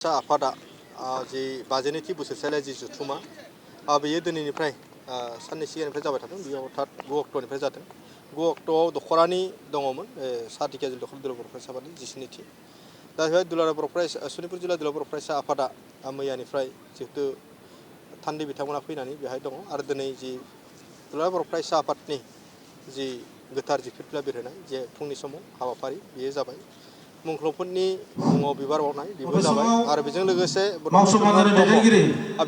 आफादा जि 52थि बोसोरसालिया जि जुथुमा बेयो दिनैनिफ्राय साननै सिगांनिफ्राय जाबाय थादों बेयाव अर्थात 9 अक्ट'निफ्राय जादों 9 अक्ट'आव दख'रानि दङमोन सातिकिया जिल्ला दख'रा बर' फरायसाफोरनि 19थि दा बेवहाय दुलाराय बर' फरायसा सनितपुर जिल्ला दुलाराय बर' फरायसा आफादा मैयानिफ्राय जिहेतु थान्दै बिथांमोना फैनानै बेहाय दङ आरो दिनै जि दुलाराय बर' फरायसा आफादनि जि गोथार जि फिरफिला बिरहोनाय जे फुंनि समाव हाबाफारि बेयो जाबाय मुंख्लंफोरनि मुङाव बिबार बावनाय बेबो जाबाय आरो बेजों लोगोसे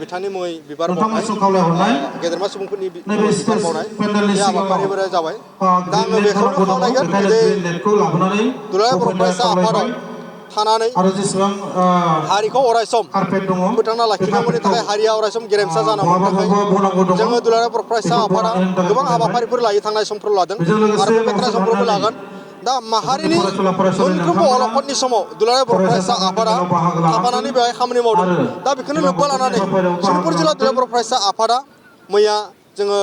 बिथांनि मुङै बिबार बावनाय गेदेरमा सुबुंफोरनि मुङै बिबार बावनाय बे हाबाफारिफोरा जाबाय दा आङो बेखौनो खावलायगोन जे दुलाराय बर' फरायसा आफादाव थानानै हारिखौ अरायसम फोथांना लाखिनांगौनि थाखाय हारिया अरायसम गेरेमसा जानांगौनि थाखाय जोङो दुलाराय बर' फरायसा आफादा गोबां हाबाफारिफोर लायो थांनाय समफोराव लादों आरो फैबाय थानाय समफोरावबो लागोन दा माहारिनि मोनफ्रोमबो अलखदनि समाव दुलाराय बर' फरायसा आफादा थाफानानै बेवहाय खामानि मावदों दा बेखौनो लोब्बा लानानै सनितपुर जिल्ला दुलाराय बर' फरायसा आफादा मैया जोङो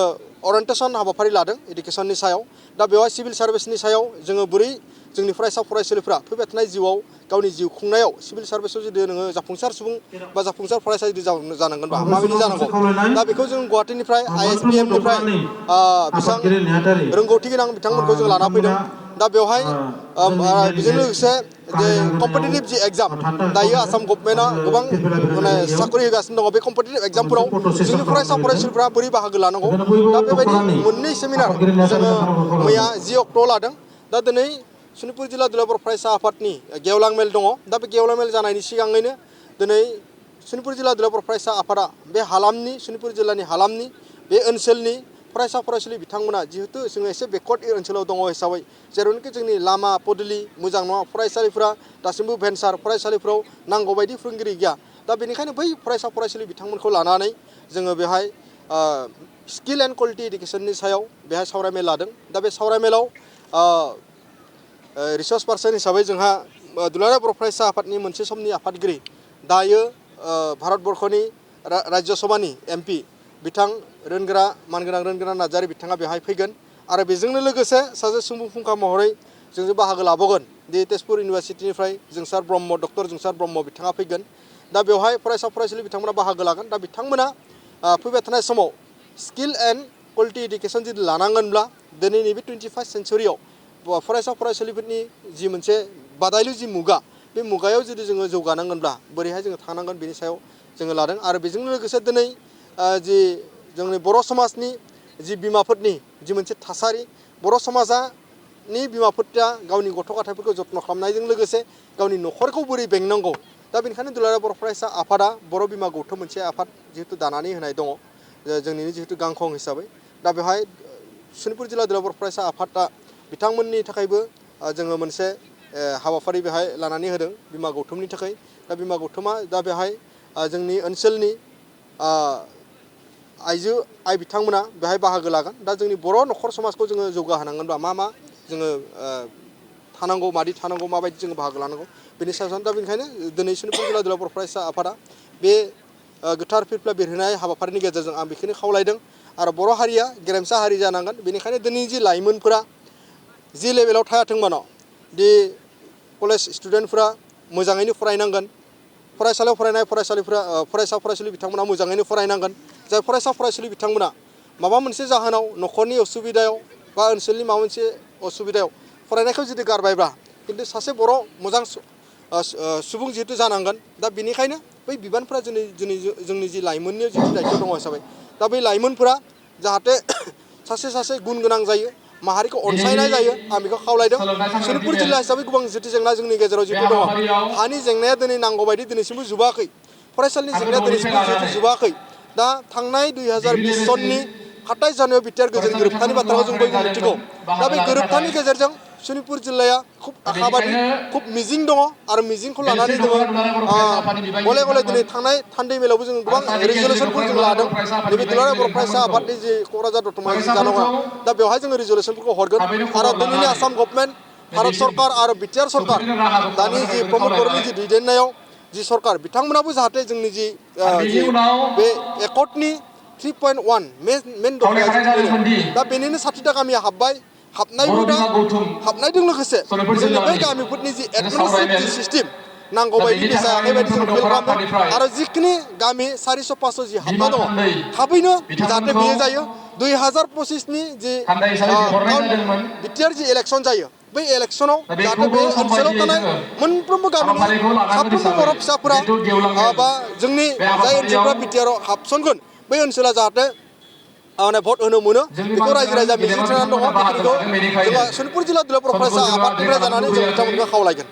अरियेन्टेसन हाबाफारि लादों इडुकेसननि सायाव दा बेवहाय सिभिल सार्भिसनि सायाव जोङो बोरै जोंनि फरायसा फरायसुलिफ्रा फैबाय थानाय जिउआव गावनि जिउ खुंनायाव सिभिल सार्भिसआव जुदि नोङो जाफुंसार सुबुं बा जाफुंसार फरायसा जुदि जानांगोनबा माबायदि जानांगौ दा बेखौ जों गुवाहाटीनिफ्राय ISPMनिफ्राय बेसेबां रोंगौथि गोनां बिथांमोनखौ जों लाना फैदों दा बेवहाय बेजों लोगोसे जे कम्पिटिटिभ जि एग्जाम दायो आसाम गभर्नमेन्टआ गोबां माने साख्रि होगासिनो दङ बे कम्पिटिटिभ एग्जामफोराव जोंनि फरायसा फरायसुलिफ्रा बोरै बाहागो लानांगौ दा बेबायदि मोननै सेमिनार जोङो मैया 10 अक्ट'आव लादों दा दिनै सनितपुर जिल्ला दुलाराय बर' फरायसा आफादनि गेवलां मेल दङ दा बे गेवलां मेल जानायनि सिगाङैनो दिनै सनितपुर जिल्ला दुलाराय बर' फरायसा आफादा बे हालामनि सनितपुर जिल्लानि हालामनि बे ओनसोलनि फरायसा फरायसुलि बिथांमोना जिहेतु जोङो एसे बेकवार्ड ओनसोलाव दङ हिसाबै जेरावनोखि जोंनि लामा पदुलि मोजां नङा फरायसालिफोरा दासिमबो भेन्सार फरायसालिफोराव नांगौबायदि फोरोंगिरि गैया दा बेनिखायनो बै फरायसा फरायसुलि बिथांमोनखौ लानानै जोङो बेहाय स्किल एन्ड क्वालिटि इडुकेसननि सायाव बेहाय सावरायमेल लादों दा बे सावरायमेलाव रिसर्स पार्सन हिसाबै जोंहा दुलाराय बर' फरायसा आफादनि मोनसे समनि आफादगिरि दायो भारतबर्षनि राज्य सभानि MP बिथां रोनगोरा मानगोनां रोनगोरा नार्जारि बिथाङा बेहाय फैगोन आरो बेजोंनो लोगोसे सासे सुबुं फुंखा महरै जों बाहागो लाबावगोन दि तेजपुर इउनिभारसिटिनिफ्राय जोंसार ब्रह्म डक्टर जोंसार ब्रह्म बिथाङा फैगोन दा बेवहाय फरायसा फरायसुलि बिथांमोना बाहागो लागोन दा बिथांमोना फैबाय थानाय समाव स्किल एन्ड क्वालिटि इडुकेसन जुदि लानांगोनब्ला दिनैनि बे 21st सेन्चुरियाव फरायसा फरायसुलिफोरनि जि मोनसे बादायलु जि मुगा बे मुगायाव जुदि जोङो जौगानांगोनब्ला बोरैहाय जोङो थांनांगोन बेनि सायाव जोङो लादों आरो बेजों लोगोसे दिनै जि जोंनि बर' समाजनि जि बिमाफोरनि जि मोनसे थासारि बर' समाजनि बिमाफोरा गावनि गथ' गथायफोरखौ जत्न खालामनायजों लोगोसे गावनि न'खरखौ बोरै बेंनांगौ दा बेनिखायनो दुलाराय बर' फरायसा आफादा बर' बिमा गौथुम मोनसे आफाद जिहेतु दानानै होनाय दङ जोंनि जिहेतु गांखं हिसाबै दा बेवहाय सनितपुर जिल्ला दुलाराय बर' फरायसा आफादा बिथांमोननि थाखायबो जोङो मोनसे हाबाफारि बेहाय लानानै होदों बिमा गौथुमनि थाखाय दा बिमा गौथुमा दा बेहाय जोंनि ओनसोलनि आइ बिथांमोना बेहाय बाहागो लागोन दा जोंनि बर' न'खर समाजखौ जोङो जौगाहोनांगोनबा मा जोङो थानांगौ मादि थानांगौ माबायदि जोङो बाहागो लानांगौ बेनि सायाव दा बेनिखायनो दिनै सनितपुर जिल्ला दुलाराय बर' फरायसा आफादा बे गोथार फिरफिला बिरहोनाय हाबाफारिनि गेजेरजों आं बेखौनो खावलायदों आरो बर' हारिया गेरेमसा हारि जानांगोन बेनिखायनो दिनै जि लाइमोनफोरा जि लेभेलाव थायाथों मानो दि कलेज स्टुडेन्टफोरा मोजाङैनो फरायनांगोन फरायसालियाव फरायनाय फरायसा फरायसुलि बिथांमोना मोजाङैनो फरायनांगोन जाय फरायसा फरायसुलि बिथांमोना माबा मोनसे जाहोनाव न'खरनि असुबिदायाव बा ओनसोलनि माबा मोनसे असुबिदायाव फरायनायखौ जुदि गारबायब्ला खिन्थु सासे बर' मोजां सुबुं जिहेतु जानांगोन दा बेनिखायनो बै बिबानफोरा जोंनि जि लाइमोननि जिहेतु दायथ' दङ हिसाबै दा बै लाइमोनफोरा जाहाथे सासे गुन गोनां जायो माहारिखौ अनसायनाय जायो आं बेखौ खावलायदों सनितपुर जिल्ला हिसाबै गोबां जितु जेंना जोंनि गेजेराव जितु दङ हानि जेंनाया दिनै नांगौ बायदि दिनैसिमबो जोबाखै फरायसालिनि जेंनाया दिनैसिमबो जिहेतु जोबाखै दा थांनाय 2020 सननि 27 जानुवारियाव बिटिआर गोजोन गोरोबथानि बाथ्राखौ जों बयबो मिथिगौ दा बे गोरोबथानि गेजेरजों सनितपुर जिल्लाया खुब आशाबादि खुब मिजिं दङ आरो मिजिंखौ लानानै जोङो गले गले दिनै थांनाय थान्दै मेलावबो जोङो गोबां रिजलिउसनफोर जों लादों नैबे दुलाराय बर' फरायसा आफादनि जि क'क्राझार दतमा जि जानांगौ दा बेवहाय जोङो रिजलिउसनफोरखौ हरगोन आरो दिनैनि आसाम गभर्नमेन्ट भारत सरकार आरो बिटिआर सरकार दानि जि प्रमद बर'नि जि दैदेननायाव जि सरकार बिथांमोनाबो जाहाथे जोंनि जि बे एकर्डनि 3.1 मेन दफाया जितु बेनो दा बेनिनो 60टा गामिया हाबनायजों लोगोसे जोंनि बै गामिफोरनि जि एडमिनिस्ट्रेटिभ जि सिस्टेम नांगौ बायदि जायाखै बायदि जों फिल खालामदों आरो जिखिनि गामि 400-500 जि हाबना दङ थाबैनो जाहाथे बेयो जायो 2025नि जि बिटिआर जि इलेक्सन जायो बै इलेक्सनाव जाहाथे बे ओनसोलाव थानाय मोनफ्रोमबो गामिनि साफ्रोमबो बर' फिसाफोरा बा जोंनि जाय ओनसोलफ्रा बिटिआराव हाबसनगोन बै ओनसोला जाहाथे भट होनो मोनो बेखौ रायजो राजा मिजिंथिनानै दङ बेखिनिखौ जोंहा सनितपुर जिल्ला दुलाराय बर' फरायसा आफादनिफ्राय जानानै जों बिथांमोनखौ खावलायगोन